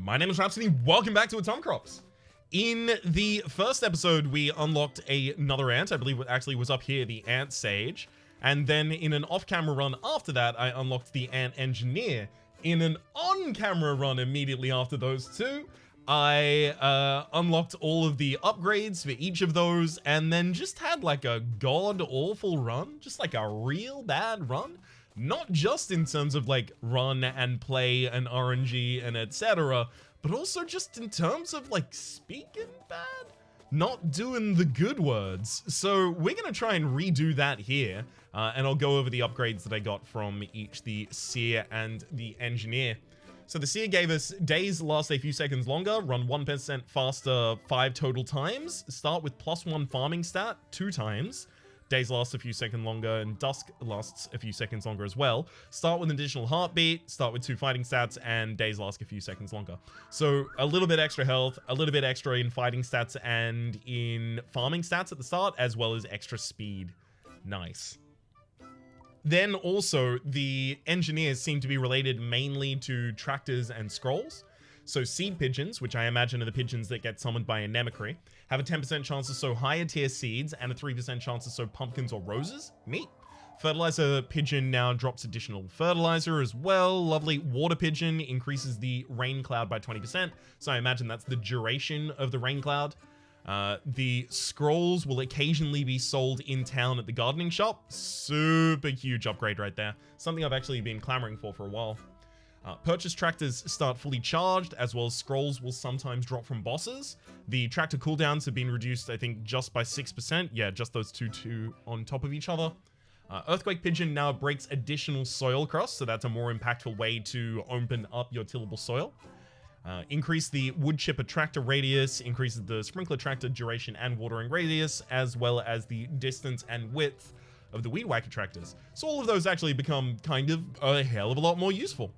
My name is Rhapsody. Welcome back to Atomicrops. In the first episode, we unlocked another ant. I believe it actually was up here, the ant sage. And then in an off-camera run after that, I unlocked the ant engineer. In an on-camera run immediately after those two, I unlocked all of the upgrades for each of those and then just had like a god-awful run. Just like a real bad run. Not just in terms of like run and play and RNG and etc., but also just in terms of like speaking bad, not doing the good words. So we're gonna try and redo that here, and I'll go over the upgrades that I got from each the seer and the engineer. So the seer gave us days last a few seconds longer, run 1% faster 5 total times, start with +1 farming stat 2 times. Days last a few seconds longer, and dusk lasts a few seconds longer as well. Start with an additional heartbeat, start with 2 fighting stats, and days last a few seconds longer. So a little bit extra health, a little bit extra in fighting stats and in farming stats at the start, as well as extra speed. Nice. Then also, the engineers seem to be related mainly to tractors and scrolls. So seed pigeons, which I imagine are the pigeons that get summoned by Anemicry, have a 10% chance to sow higher tier seeds and a 3% chance to sow pumpkins or roses. Neat. Fertilizer pigeon now drops additional fertilizer as well. Lovely. Water pigeon increases the rain cloud by 20%. So I imagine that's the duration of the rain cloud. The scrolls will occasionally be sold in town at the gardening shop. Super huge upgrade right there. Something I've actually been clamoring for a while. Purchase tractors start fully charged, as well as scrolls will sometimes drop from bosses. The tractor cooldowns have been reduced, I think, just by 6%. Yeah, just those two on top of each other. Earthquake Pigeon now breaks additional soil crust, so that's a more impactful way to open up your tillable soil. Increase the wood chipper tractor radius, increases the sprinkler tractor duration and watering radius, as well as the distance and width of the weed whacker tractors. So all of those actually become kind of a hell of a lot more useful.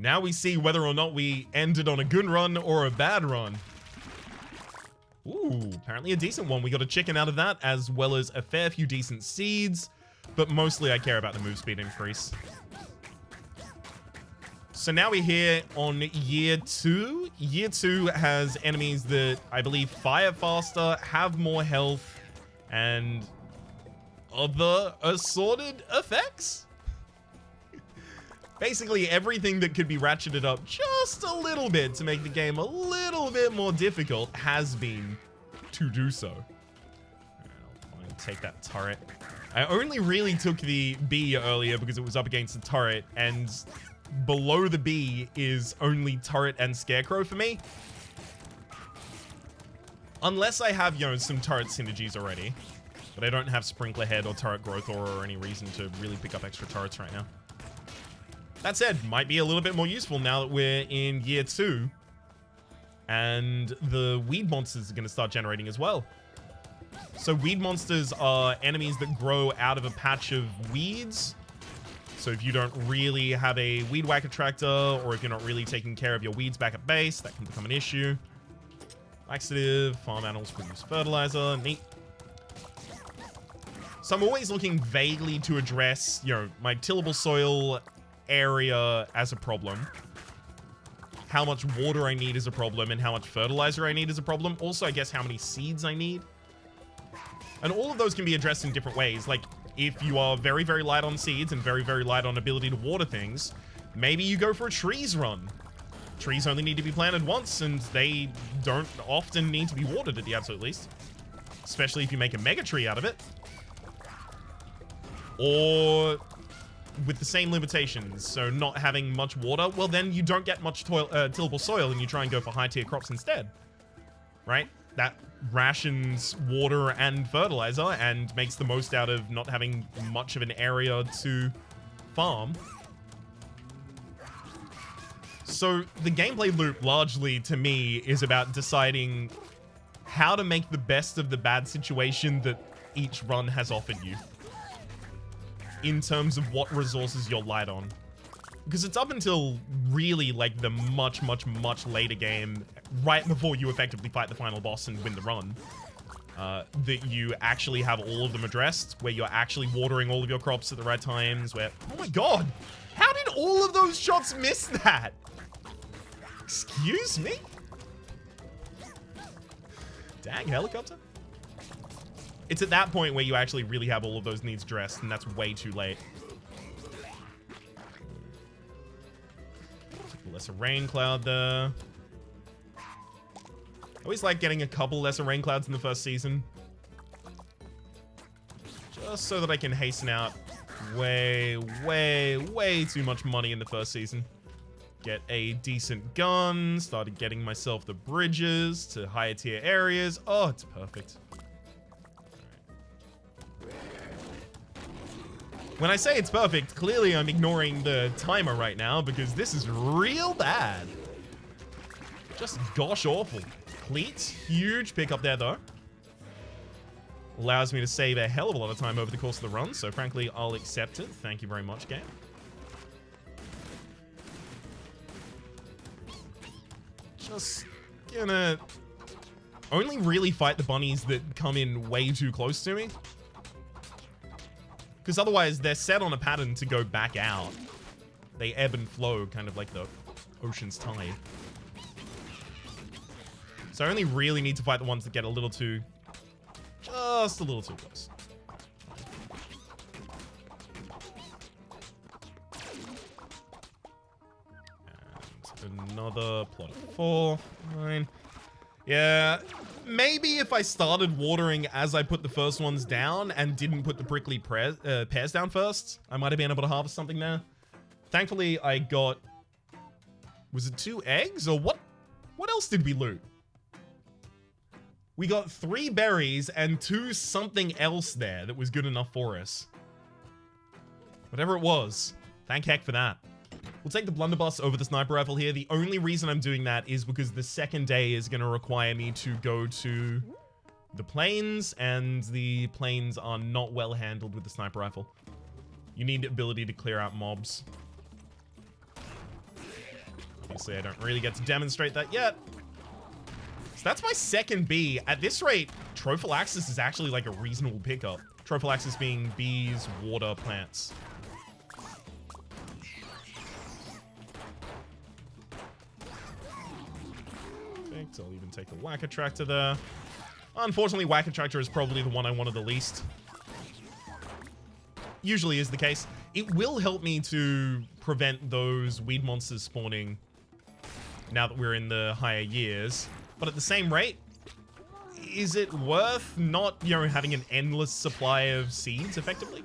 Now we see whether or not we ended on a good run or a bad run. Ooh, apparently a decent one. We got a chicken out of that, as well as a fair few decent seeds, but mostly I care about the move speed increase. So now we're here on year 2. Year 2 has enemies that I believe fire faster, have more health, and other assorted effects? Basically, everything that could be ratcheted up just a little bit to make the game a little bit more difficult has been to do so. I'll take that turret. I only really took the bee earlier because it was up against the turret, and below the bee is only turret and scarecrow for me. Unless I have, you know, some turret synergies already. But I don't have sprinkler head or turret growth or any reason to really pick up extra turrets right now. That said, might be a little bit more useful now that we're in year 2. And the weed monsters are going to start generating as well. So weed monsters are enemies that grow out of a patch of weeds. So if you don't really have a weed whacker tractor, or if you're not really taking care of your weeds back at base, that can become an issue. Laxative, farm animals produce fertilizer, neat. So I'm always looking vaguely to address, you know, my tillable soil area as a problem. How much water I need is a problem, and how much fertilizer I need is a problem. Also, I guess how many seeds I need. And all of those can be addressed in different ways. Like, if you are very, very light on seeds and very, very light on ability to water things, maybe you go for a trees run. Trees only need to be planted once, and they don't often need to be watered at the absolute least. Especially if you make a mega tree out of it. Or with the same limitations, so not having much water, well then you don't get much tillable soil and you try and go for high tier crops instead. Right? That rations water and fertilizer and makes the most out of not having much of an area to farm. So the gameplay loop largely to me is about deciding how to make the best of the bad situation that each run has offered you, in terms of what resources you're light on. Because it's up until really like the much later game, right before you effectively fight the final boss and win the run, that you actually have all of them addressed, where you're actually watering all of your crops at the right times, where, oh my god, how did all of those shots miss that? Excuse me? Dang, helicopter. It's at that point where you actually really have all of those needs addressed, and that's way too late. Lesser rain cloud there. I always like getting a couple lesser rain clouds in the first season. Just so that I can hasten out way too much money in the first season. Get a decent gun, started getting myself the bridges to higher tier areas. Oh, it's perfect. When I say it's perfect, clearly I'm ignoring the timer right now because this is real bad. Just gosh awful. Cleats, huge pickup there though. Allows me to save a hell of a lot of time over the course of the run, so frankly, I'll accept it. Thank you very much, game. Just gonna only really fight the bunnies that come in way too close to me. Because otherwise, they're set on a pattern to go back out. They ebb and flow, kind of like the ocean's tide. So I only really need to fight the ones that get a little too... just a little too close. And another plot of 4. Fine. Yeah... maybe if I started watering as I put the first ones down and didn't put the prickly pears down first, I might have been able to harvest something there. Thankfully, I got... was it 2 eggs? Or what? What else did we loot? We got 3 berries and 2 something else there that was good enough for us. Whatever it was. Thank heck for that. We'll take the blunderbuss over the sniper rifle here. The only reason I'm doing that is because the second day is going to require me to go to the plains, and the plains are not well handled with the sniper rifle. You need the ability to clear out mobs. Obviously, I don't really get to demonstrate that yet. So that's my second bee. At this rate, Trophallaxis is actually like a reasonable pickup. Trophallaxis being bees, water, plants. I'll even take the Whacker Tractor there. Unfortunately, Whacker Tractor is probably the one I wanted the least. Usually is the case. It will help me to prevent those weed monsters spawning now that we're in the higher years. But at the same rate, is it worth not, you know, having an endless supply of seeds, effectively?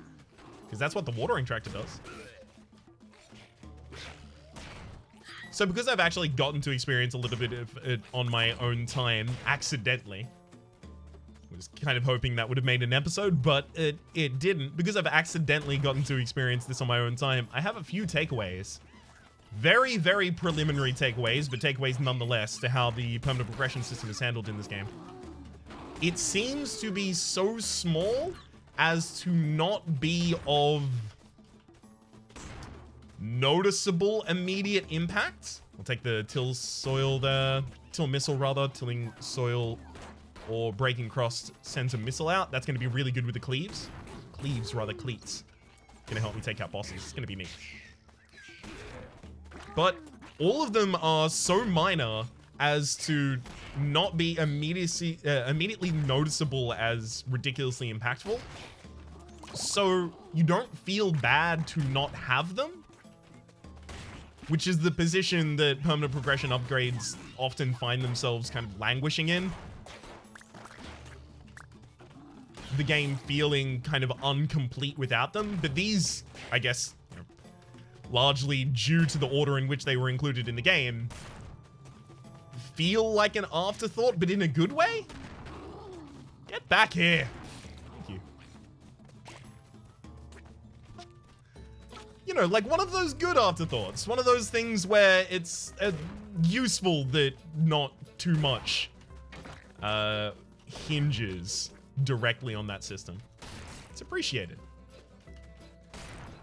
Because that's what the watering tractor does. So because I've actually gotten to experience a little bit of it on my own time, accidentally, I was kind of hoping that would have made an episode, but it didn't. Because I've accidentally gotten to experience this on my own time, I have a few takeaways. Very, very preliminary takeaways, but takeaways nonetheless to how the permanent progression system is handled in this game. It seems to be so small as to not be of noticeable immediate impact. I'll take the till soil there, till missile rather, tilling soil or breaking cross sends a missile out. That's going to be really good with the cleaves. Cleaves rather, cleats. Going to help me take out bosses. It's going to be neat. But all of them are so minor as to not be immediately noticeable as ridiculously impactful. So you don't feel bad to not have them. Which is the position that permanent progression upgrades often find themselves kind of languishing in. The game feeling kind of incomplete without them. But these, I guess, you know, largely due to the order in which they were included in the game, feel like an afterthought, but in a good way? Get back here. Thank you. You know, like one of those good afterthoughts. One of those things where it's useful that not too much hinges directly on that system. It's appreciated.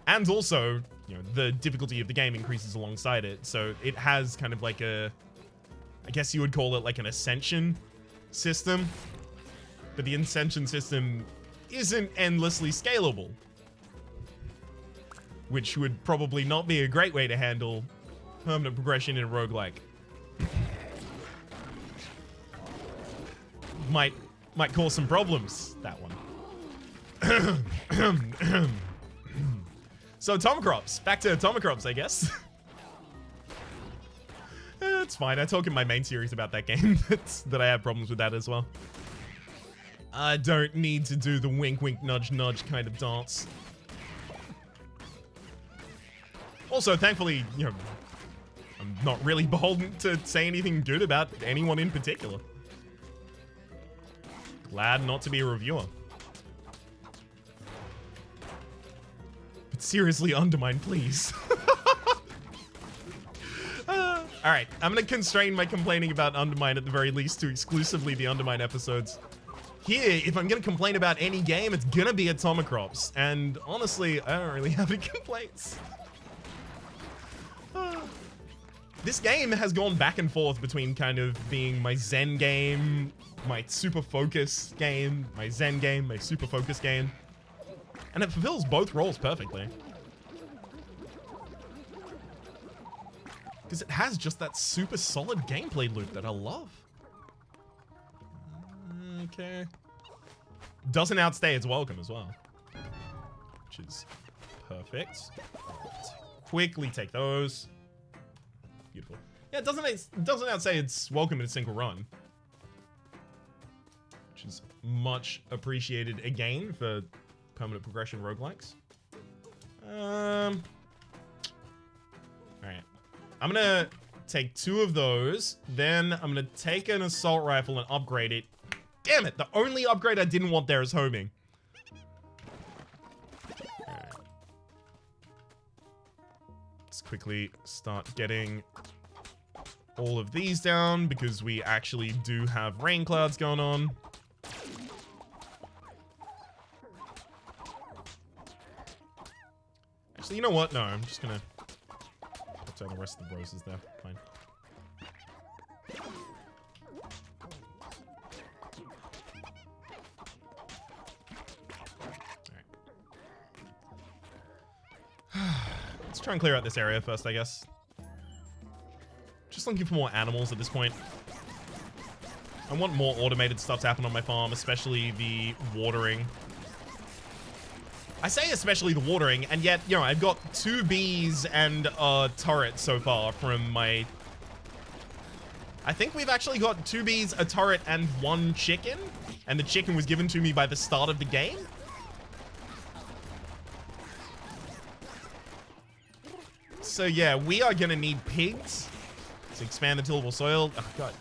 And also, you know, the difficulty of the game increases alongside it. So it has kind of like a, I guess you would call it like an ascension system. But the ascension system isn't endlessly scalable. which would probably not be a great way to handle permanent progression in a roguelike. Might cause some problems, that one. So Atomicrops, back to Atomicrops, I guess. It's fine. I talk in my main series about that game that I have problems with that as well. I don't need to do the wink, wink, nudge, nudge kind of dance. Also, thankfully, you know, I'm not really beholden to say anything good about anyone in particular. Glad not to be a reviewer. But seriously, Undermine, please. Alright, I'm gonna constrain my complaining about Undermine at the very least to exclusively the Undermine episodes. Here, if I'm gonna complain about any game, it's gonna be Atomicrops. And honestly, I don't really have any complaints. This game has gone back and forth between kind of being my Zen game, my super focus game, my Zen game, my super focus game. And it fulfills both roles perfectly. Because it has just that super solid gameplay loop that I love. Okay. Doesn't outstay its welcome as well. Which is perfect. Quickly take those. Beautiful. Yeah, it doesn't outsay its welcome in a single run. Which is much appreciated again for permanent progression roguelikes. Alright. I'm gonna take 2 of those. Then I'm gonna take an assault rifle and upgrade it. Damn it! The only upgrade I didn't want there is homing. Alright. Let's quickly start getting all of these down because we actually do have rain clouds going on. Actually, you know what? No, I'm just gonna put down the rest of the roses there. Fine. Alright. Let's try and clear out this area first, I guess. Just looking for more animals at this point. I want more automated stuff to happen on my farm, especially the watering. I say especially the watering, and yet, you know, I've got 2 bees and a turret so far from my... I think we've actually got 2 bees, a turret, and 1 chicken. And the chicken was given to me by the start of the game. So yeah, we are gonna need pigs to expand the tillable soil. Oh god.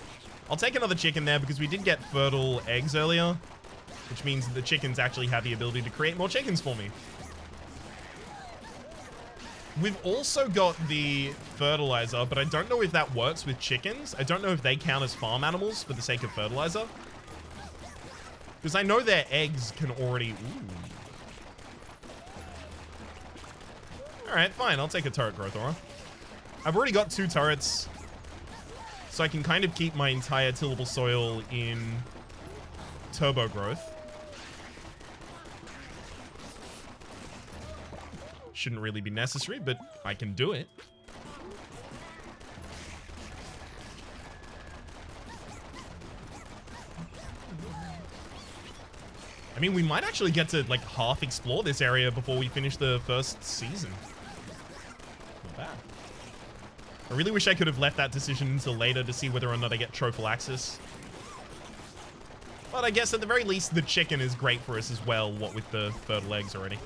I'll take another chicken there because we did get fertile eggs earlier, which means that the chickens actually have the ability to create more chickens for me. We've also got the fertilizer, but I don't know if that works with chickens. I don't know if they count as farm animals for the sake of fertilizer. Because I know their eggs can already... Ooh. Alright, fine. I'll take a turret growth aura. I've already got 2 turrets, so I can kind of keep my entire tillable soil in turbo growth. Shouldn't really be necessary, but I can do it. I mean, we might actually get to, like, half explore this area before we finish the first season. Not bad. I really wish I could have left that decision until later to see whether or not I get trophallaxis. But I guess at the very least, the chicken is great for us as well, what with the fertile eggs already.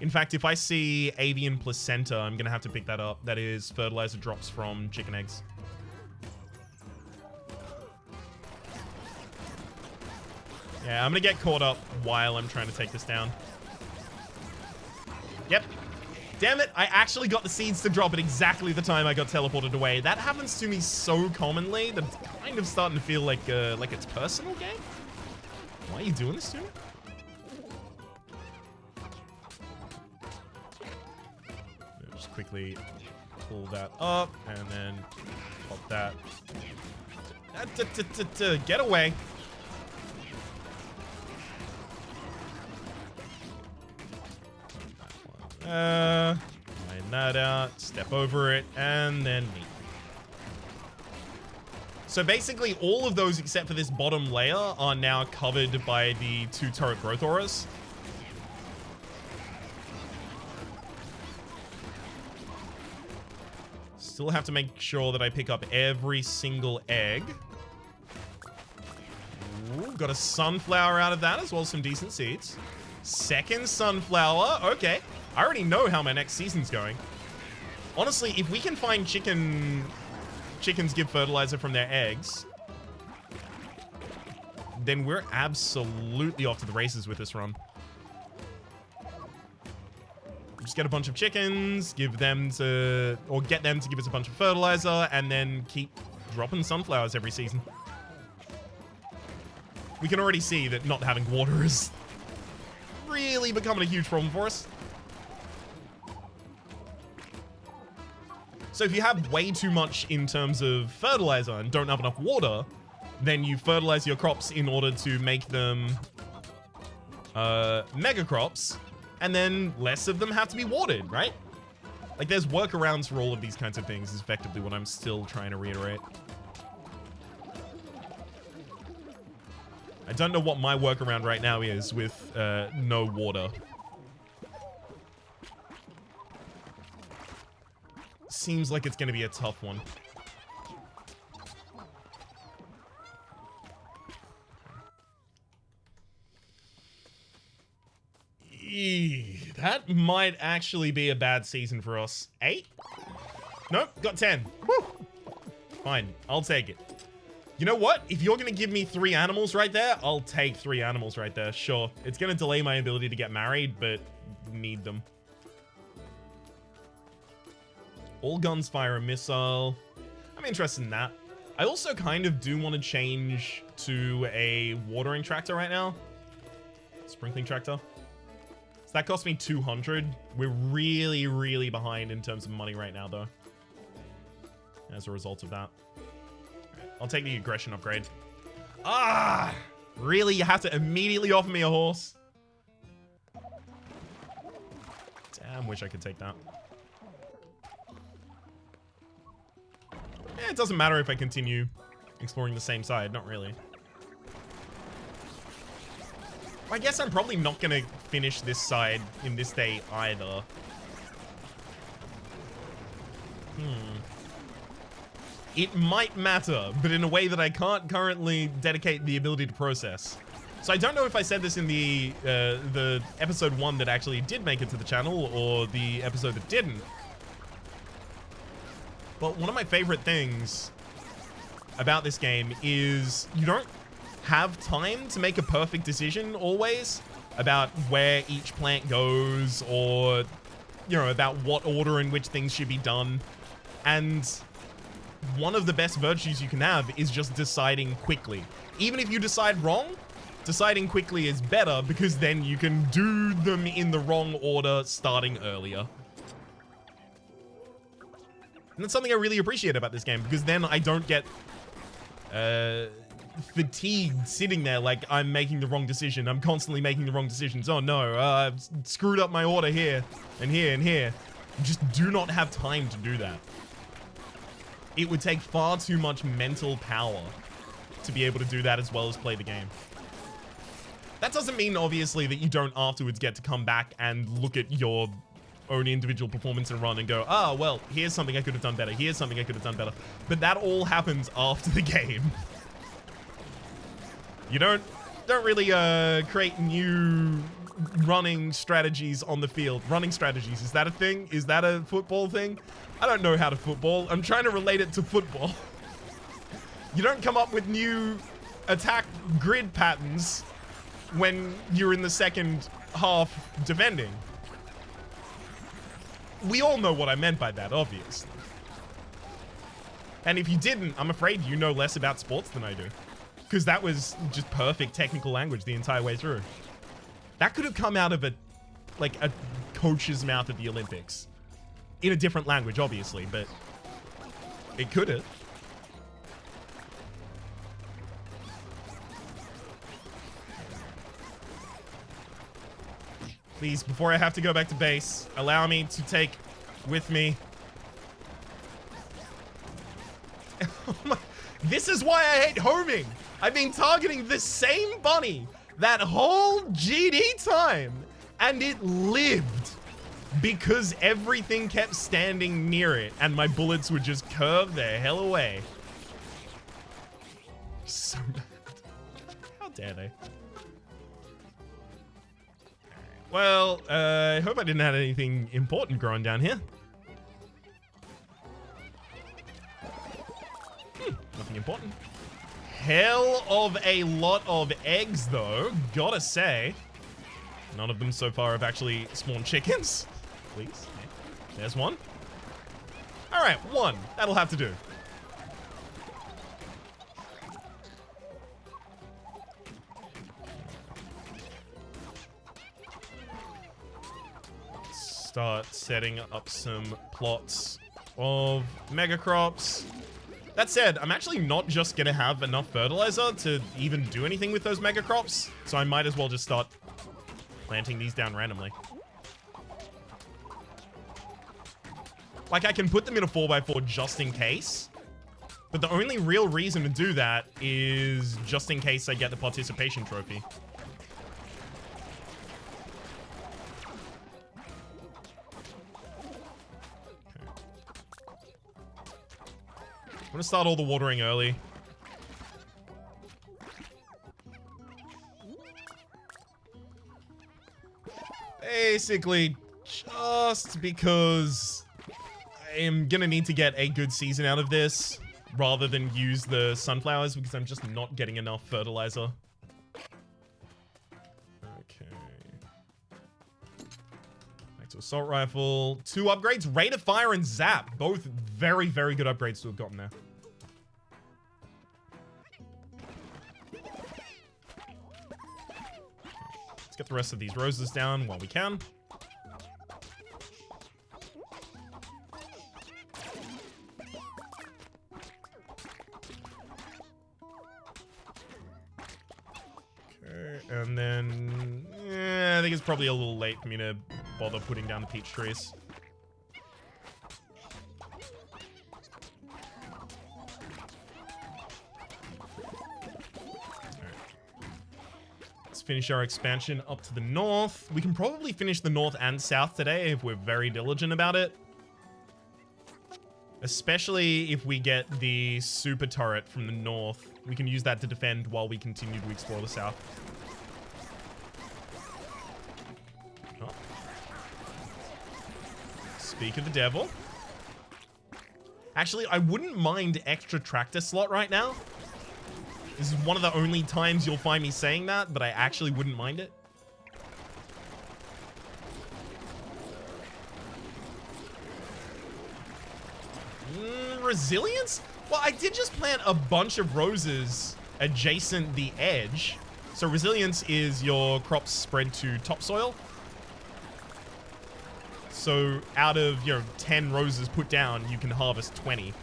In fact, if I see avian placenta, I'm going to have to pick that up. That is fertilizer drops from chicken eggs. Yeah, I'm going to get caught up while I'm trying to take this down. Yep. Damn it, I actually got the seeds to drop at exactly the time I got teleported away. That happens to me so commonly that it's kind of starting to feel like it's personal game. Why are you doing this to me? Just quickly pull that up and then pop that. Get away. Line that out, step over it, and then meet. So basically all of those except for this bottom layer are now covered by the 2 turret growth auras. Still have to make sure that I pick up every single egg. Ooh, got a sunflower out of that as well as some decent seeds. Second sunflower. Okay. I already know how my next season's going. Honestly, if we can find chickens give fertilizer from their eggs, then we're absolutely off to the races with this run. Just get a bunch of chickens, get them to give us a bunch of fertilizer, and then keep dropping sunflowers every season. We can already see that not having water is really becoming a huge problem for us. So if you have way too much in terms of fertilizer and don't have enough water, then you fertilize your crops in order to make them mega crops, and then less of them have to be watered, right? Like, there's workarounds for all of these kinds of things is effectively what I'm still trying to reiterate. I don't know what my workaround right now is with no water. Seems like it's going to be a tough one. That might actually be a bad season for us. 8? Nope, got 10. Woo! Fine, I'll take it. You know what? If you're going to give me 3 animals right there, I'll take 3 animals right there. Sure, it's going to delay my ability to get married, but need them. All guns fire a missile. I'm interested in that. I also kind of do want to change to a watering tractor right now. Sprinkling tractor. So that cost me 200. We're really, really behind in terms of money right now, though. As a result of that. I'll take the aggression upgrade. Ah! Really? You have to immediately offer me a horse? Damn, wish I could take that. It doesn't matter if I continue exploring the same side. Not really. I guess I'm probably not going to finish this side in this day either. It might matter, but in a way that I can't currently dedicate the ability to process. So I don't know if I said this in the episode 1 that actually did make it to the channel, or the episode that didn't. But one of my favorite things about this game is you don't have time to make a perfect decision always about where each plant goes, or, you know, about what order in which things should be done. And one of the best virtues you can have is just deciding quickly. Even if you decide wrong, deciding quickly is better because then you can do them in the wrong order starting earlier. And that's something I really appreciate about this game, because then I don't get fatigued sitting there like I'm making the wrong decision. I'm constantly making the wrong decisions. Oh no, I've screwed up my order here and here and here. You just do not have time to do that. It would take far too much mental power to be able to do that as well as play the game. That doesn't mean, obviously, that you don't afterwards get to come back and look at your own individual performance and run and go, ah, well, here's something I could have done better. Here's something I could have done better. But that all happens after the game. You don't really create new running strategies on the field. Running strategies, is that a thing? Is that a football thing? I don't know how to football. I'm trying to relate it to football. You don't come up with new attack grid patterns when you're in the second half defending. We all know what I meant by that, obviously. And if you didn't, I'm afraid you know less about sports than I do. Because that was just perfect technical language the entire way through. That could have come out of a coach's mouth at the Olympics. In a different language, obviously, but it could have. Please, before I have to go back to base, allow me to take with me. Oh my, this is why I hate homing. I've been targeting the same bunny that whole GD time, and it lived because everything kept standing near it, and my bullets would just curve the hell away. So bad. How dare they? Well, I hope I didn't have anything important growing down here. Nothing important. Hell of a lot of eggs, though, gotta say. None of them so far have actually spawned chickens. Please. Okay. There's one. All right, one. That'll have to do. Start setting up some plots of mega crops. That said, I'm actually not just gonna have enough fertilizer to even do anything with those mega crops, so I might as well just start planting these down randomly. Like, I can put them in a 4x4 just in case, but the only real reason to do that is just in case I get the participation trophy. I'm gonna start all the watering early. Basically, just because I am gonna need to get a good season out of this, rather than use the sunflowers, because I'm just not getting enough fertilizer. Okay. Back to assault rifle. 2 upgrades, rate of fire and zap. Both very, very good upgrades to have gotten there. Let's get the rest of these roses down while we can. Okay, and then I think it's probably a little late for me to bother putting down the peach trees. Finish our expansion up to the north. We can probably finish the north and south today if we're very diligent about it. Especially if we get the super turret from the north. We can use that to defend while we continue to explore the south. Oh. Speak of the devil. Actually, I wouldn't mind extra tractor slot right now. This is one of the only times you'll find me saying that, but I actually wouldn't mind it. Resilience? Well, I did just plant a bunch of roses adjacent the edge. So resilience is your crops spread to topsoil. So out of, 10 roses put down, you can harvest 20.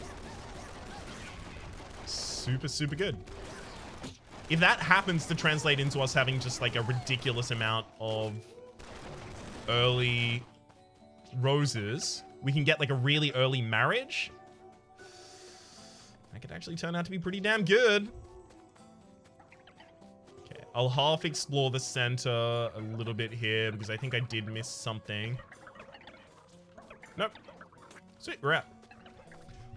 Super, super good. If that happens to translate into us having just like a ridiculous amount of early roses, we can get like a really early marriage. That could actually turn out to be pretty damn good. Okay, I'll half explore the center a little bit here because I think I did miss something. Nope. Sweet, we're out.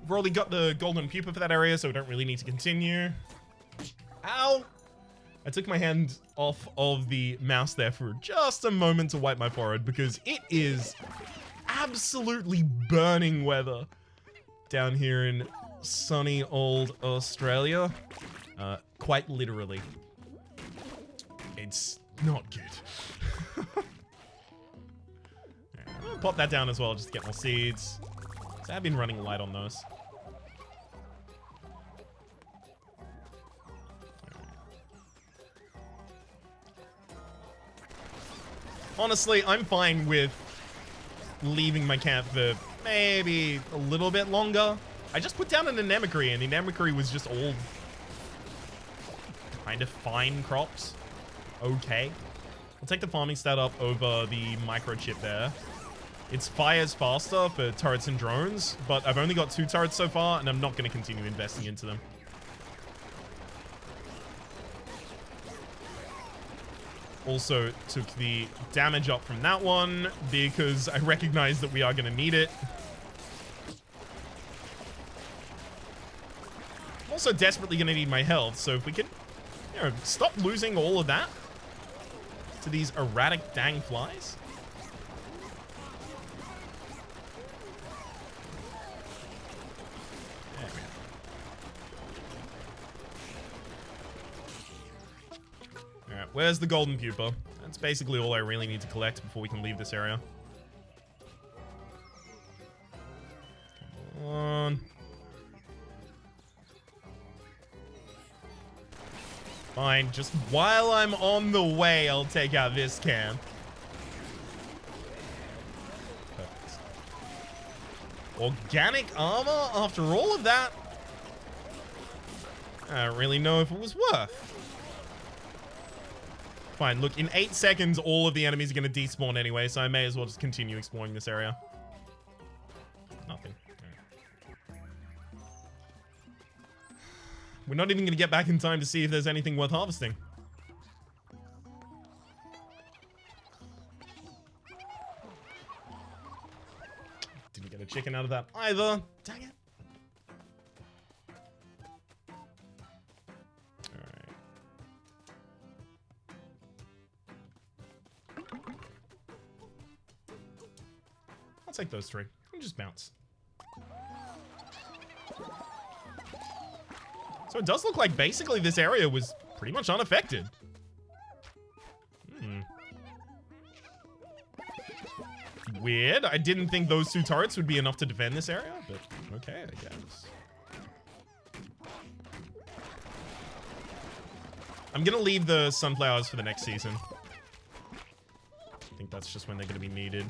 We've already got the golden pupa for that area, so we don't really need to continue. Ow! I took my hand off of the mouse there for just a moment to wipe my forehead because it is absolutely burning weather down here in sunny old Australia. Quite literally. It's not good. I'm gonna pop that down as well just to get more seeds. So I've been running light on those. Honestly, I'm fine with leaving my camp for maybe a little bit longer. I just put down an anemocry, and the anemocry was just all kind of fine crops. Okay. We'll take the farming stat up over the microchip there. It fires faster for turrets and drones, but I've only got 2 turrets so far, and I'm not going to continue investing into them. Also took the damage up from that one because I recognize that we are going to need it. I'm also desperately going to need my health, so if we can, you know, stop losing all of that to these erratic dang flies. There we go. Alright, where's the golden pupa? That's basically all I really need to collect before we can leave this area. Come on. Fine, just while I'm on the way, I'll take out this camp. Perfect. Organic armor after all of that? I don't really know if it was worth. Fine, look, in 8 seconds, all of the enemies are going to despawn anyway, so I may as well just continue exploring this area. Nothing. We're not even going to get back in time to see if there's anything worth harvesting. Didn't get a chicken out of that either. Dang it. Alright. I'll take those 3. And just bounce. So it does look like basically this area was pretty much unaffected. Weird. I didn't think those 2 turrets would be enough to defend this area, but okay, I guess. I'm gonna leave the sunflowers for the next season. I think that's just when they're gonna be needed.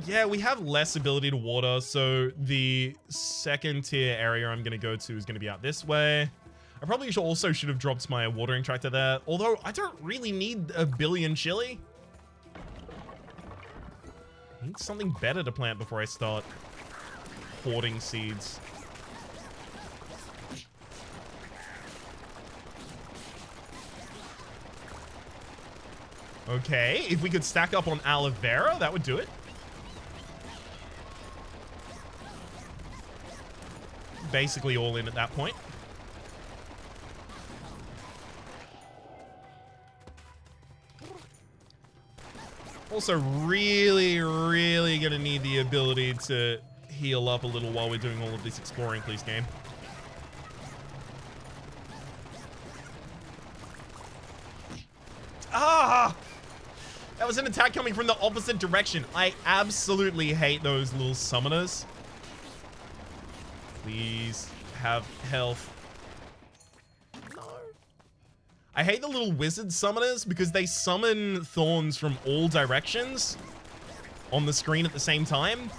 Yeah, we have less ability to water, so the 2nd tier area I'm gonna go to is gonna be out this way. I probably should have dropped my watering tractor there, although I don't really need a billion chili. I need something better to plant before I start hoarding seeds. Okay, if we could stack up on aloe vera, that would do it. Basically all in at that point. Also, really gonna need the ability to heal up a little while we're doing all of this exploring, please, game. Ah! That was an attack coming from the opposite direction. I absolutely hate those little summoners. Please have health. No. I hate the little wizard summoners because they summon thorns from all directions on the screen at the same time.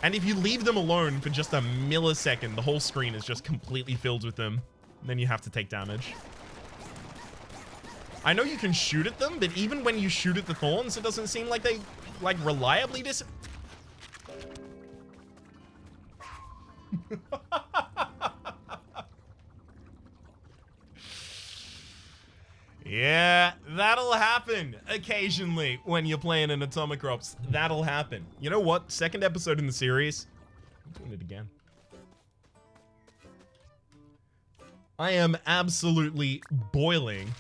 And if you leave them alone for just a millisecond, the whole screen is just completely filled with them. Then you have to take damage. I know you can shoot at them, but even when you shoot at the thorns, it doesn't seem like they, reliably Yeah, that'll happen occasionally when you're playing an Atomicrops. That'll happen. You know what? 2nd episode in the series. I'm doing it again. I am absolutely boiling.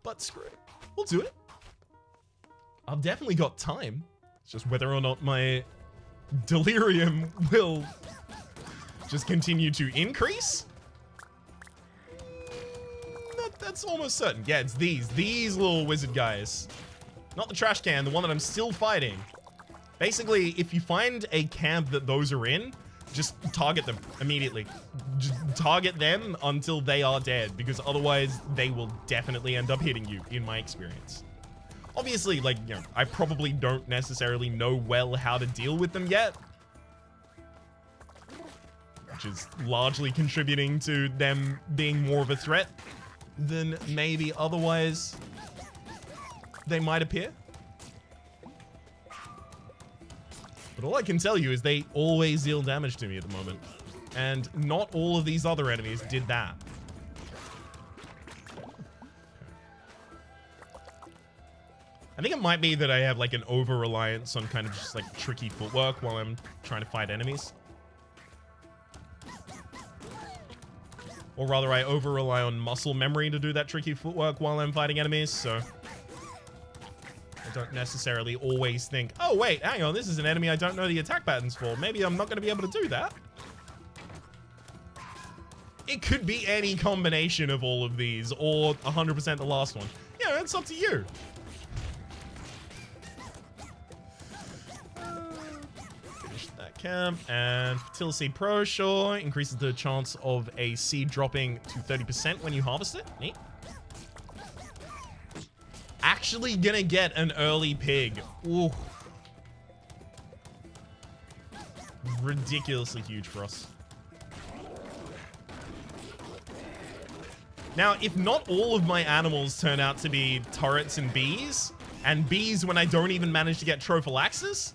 But screw it. We'll do it. I've definitely got time. It's just whether or not my delirium will just continue to increase. That's almost certain. Yeah, it's these little wizard guys. Not the trash can, the one that I'm still fighting. Basically, if you find a camp that those are in, just target them immediately. Just target them until they are dead, because otherwise they will definitely end up hitting you, in my experience. Obviously, like, you know, I probably don't necessarily know well how to deal with them yet, which is largely contributing to them being more of a threat than maybe otherwise they might appear. But all I can tell you is they always deal damage to me at the moment. And not all of these other enemies did that. I think it might be that I have like an over-reliance on kind of just like tricky footwork while I'm trying to fight enemies. Or rather, I over-rely on muscle memory to do that tricky footwork while I'm fighting enemies, so I don't necessarily always think, oh wait, hang on, this is an enemy I don't know the attack patterns for. Maybe I'm not going to be able to do that. It could be any combination of all of these, or 100% the last one. Yeah, it's up to you. Finish that camp, and Fertility Seed Pro, sure, increases the chance of a seed dropping to 30% when you harvest it. Neat. Actually gonna get an early pig. Ooh. Ridiculously huge for us. Now, if not all of my animals turn out to be turrets and bees when I don't even manage to get trophallaxis,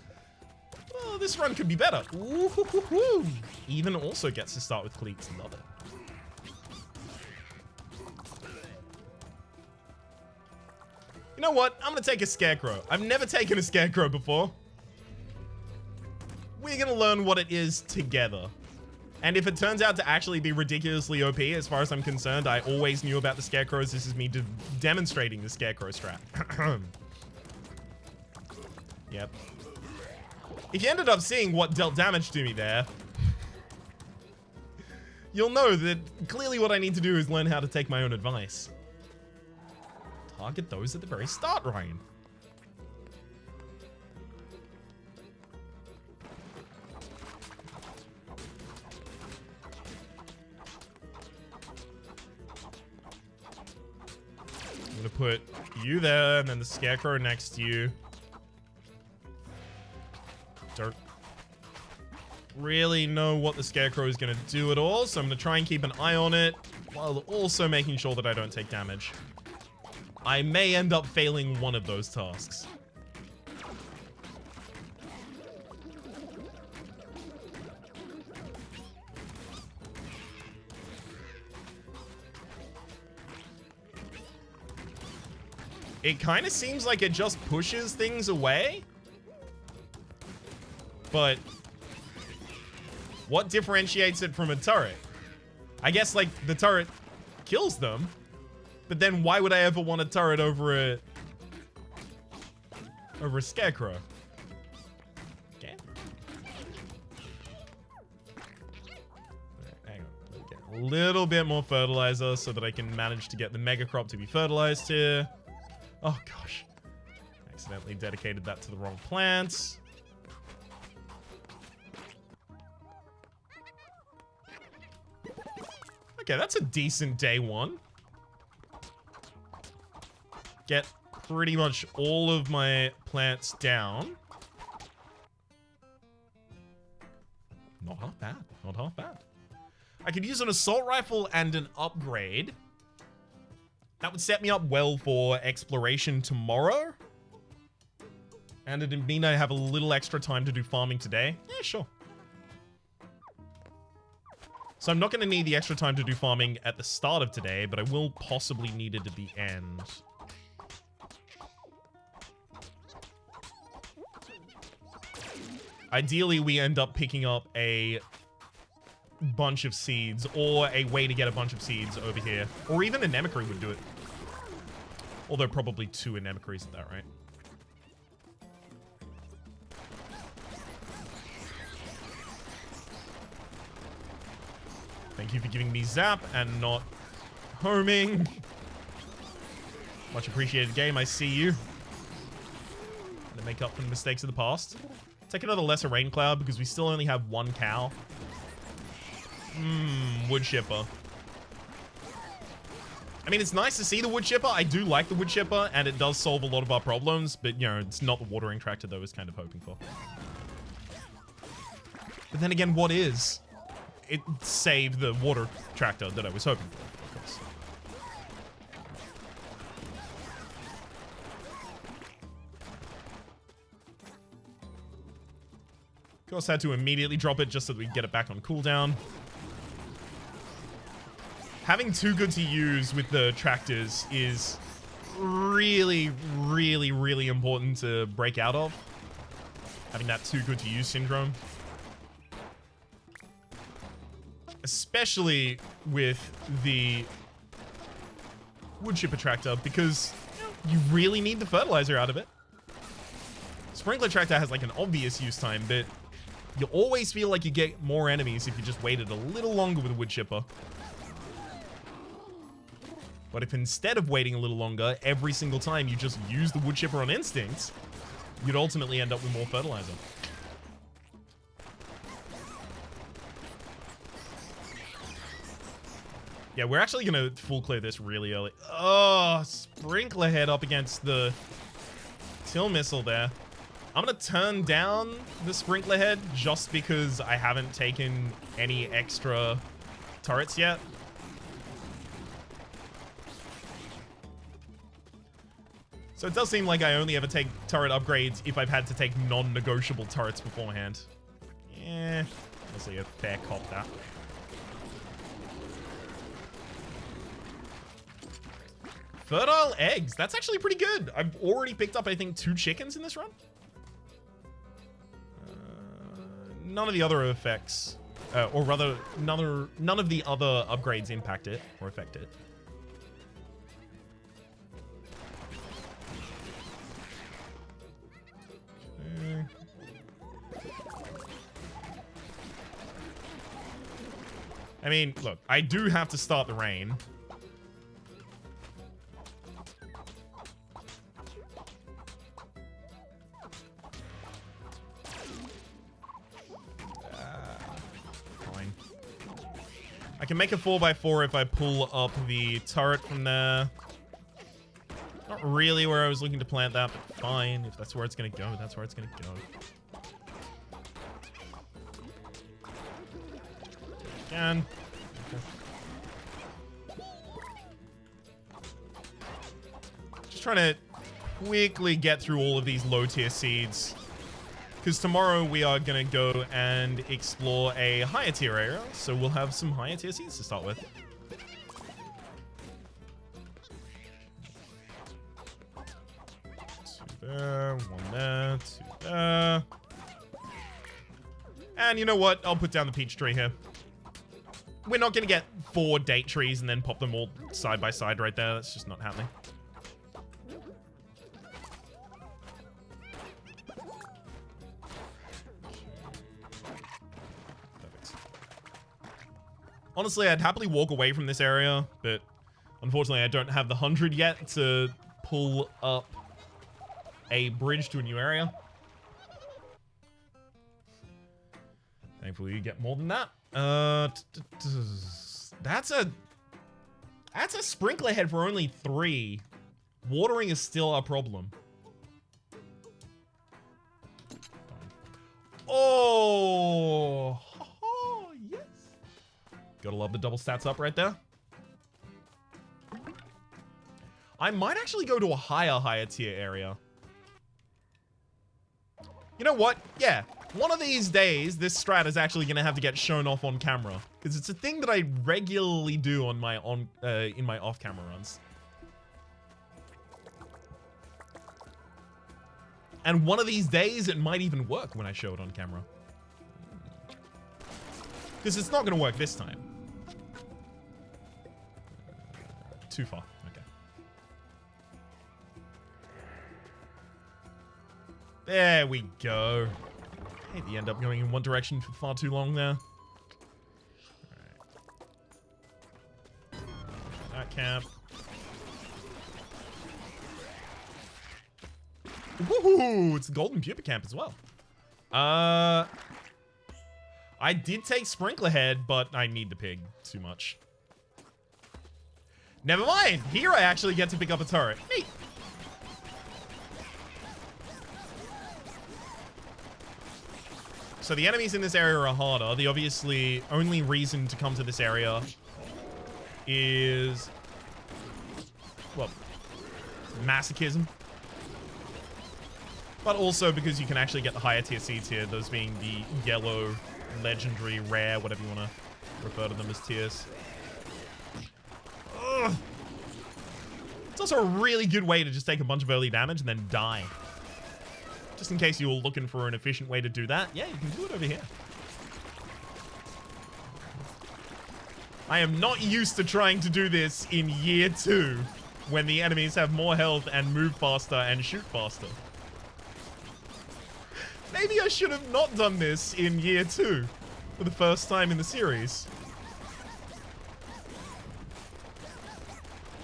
well, this run could be better. Ooh. Even also gets to start with cleats. Love it. You know what? I'm gonna take a scarecrow. I've never taken a scarecrow before. We're gonna learn what it is together. And if it turns out to actually be ridiculously OP, as far as I'm concerned, I always knew about the scarecrows. This is me demonstrating the scarecrow strat. Yep. If you ended up seeing what dealt damage to me there, you'll know that clearly what I need to do is learn how to take my own advice. Target those at the very start, Ryan. I'm gonna put you there and then the scarecrow next to you. Don't really know what the scarecrow is gonna do at all, so I'm gonna try and keep an eye on it while also making sure that I don't take damage. I may end up failing one of those tasks. It kind of seems like it just pushes things away. But what differentiates it from a turret? I guess, like, the turret kills them. But then why would I ever want a turret over a scarecrow? Okay. Hang on. Let me get a little bit more fertilizer so that I can manage to get the mega crop to be fertilized here. Oh gosh. Accidentally dedicated that to the wrong plants. Okay, that's a decent day one. Get pretty much all of my plants down. Not half bad. Not half bad. I could use an assault rifle and an upgrade. That would set me up well for exploration tomorrow. And it'd mean I have a little extra time to do farming today. Yeah, sure. So I'm not going to need the extra time to do farming at the start of today, but I will possibly need it at the end. Ideally, we end up picking up a bunch of seeds, or a way to get a bunch of seeds over here. Or even an anemicry would do it. Although probably 2 anemicries at that, right? Thank you for giving me zap and not homing. Much appreciated, game. I see you. To make up for the mistakes of the past. Take another lesser rain cloud because we still only have 1 cow. Wood chipper. I mean, it's nice to see the wood chipper. I do like the wood chipper, and it does solve a lot of our problems, but, you know, it's not the watering tractor that I was kind of hoping for. But then again, what is? It saved the water tractor that I was hoping for, of course. Of course, had to immediately drop it just so that we get it back on cooldown. Having too good to use with the tractors is really, really, really important to break out of. Having that too good to use syndrome. Especially with the wood chipper tractor, because you really need the fertilizer out of it. Sprinkler tractor has like an obvious use time, but you always feel like you get more enemies if you just waited a little longer with a wood chipper. But if instead of waiting a little longer, every single time you just use the wood chipper on instinct, you'd ultimately end up with more fertilizer. Yeah, we're actually going to full clear this really early. Oh, sprinkler head up against the till missile there. I'm going to turn down the sprinkler head just because I haven't taken any extra turrets yet. So it does seem like I only ever take turret upgrades if I've had to take non-negotiable turrets beforehand. Yeah, honestly a fair cop that. Fertile eggs. That's actually pretty good. I've already picked up, I think, 2 chickens in this run. None of the other effects, or rather, none of the other upgrades impact it or affect it. I mean, look, I do have to start the rain. Fine. I can make a 4x4 if I pull up the turret from there. Not really where I was looking to plant that, but fine. If that's where it's going to go, that's where it's going to go. Can. Okay. Just trying to quickly get through all of these low tier seeds, because tomorrow we are going to go and explore a higher tier area, so we'll have some higher tier seeds to start with. Two there, 1 there, 2 there. And you know what? I'll put down the peach tree here. We're not going to get 4 date trees and then pop them all side by side right there. That's just not happening. Perfect. Honestly, I'd happily walk away from this area, but unfortunately I don't have the 100 yet to pull up a bridge to a new area. Thankfully, you get more than that. That's a sprinkler head for only 3. Watering is still a problem. Oh, yes. Gotta love the double stats up right there. I might actually go to a higher tier area. You know what? Yeah. One of these days, this strat is actually going to have to get shown off on camera, because it's a thing that I regularly do on my in my off-camera runs. And one of these days, it might even work when I show it on camera, because it's not going to work this time. Too far. Okay. There we go. Hey, they end up going in one direction for far too long there. Alright. That camp. Woohoo! It's a golden pupa camp as well. I did take sprinkler head, but I need the pig too much. Never mind. Here I actually get to pick up a turret. Neat. So the enemies in this area are harder. The obviously only reason to come to this area is, well, masochism. But also because you can actually get the higher tier seeds here, those being the yellow, legendary, rare, whatever you want to refer to them as tiers. Ugh. It's also a really good way to just take a bunch of early damage and then die. Just in case you were looking for an efficient way to do that, yeah, you can do it over here. I am not used to trying to do this in year 2, when the enemies have more health and move faster and shoot faster. Maybe I should have not done this in year 2 for the first time in the series.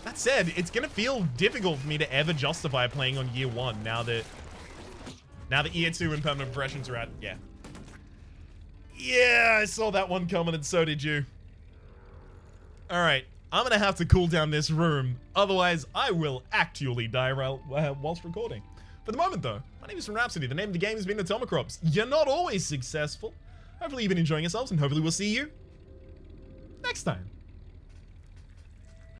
That said, it's gonna feel difficult for me to ever justify playing on year 1 now that year 2 and permanent progressions are out. Yeah, I saw that one coming and so did you. Alright, I'm gonna have to cool down this room, otherwise I will actually die whilst recording. For the moment though, my name is Rhapsody, the name of the game has been Atomicrops. You're not always successful. Hopefully you've been enjoying yourselves and hopefully we'll see you next time.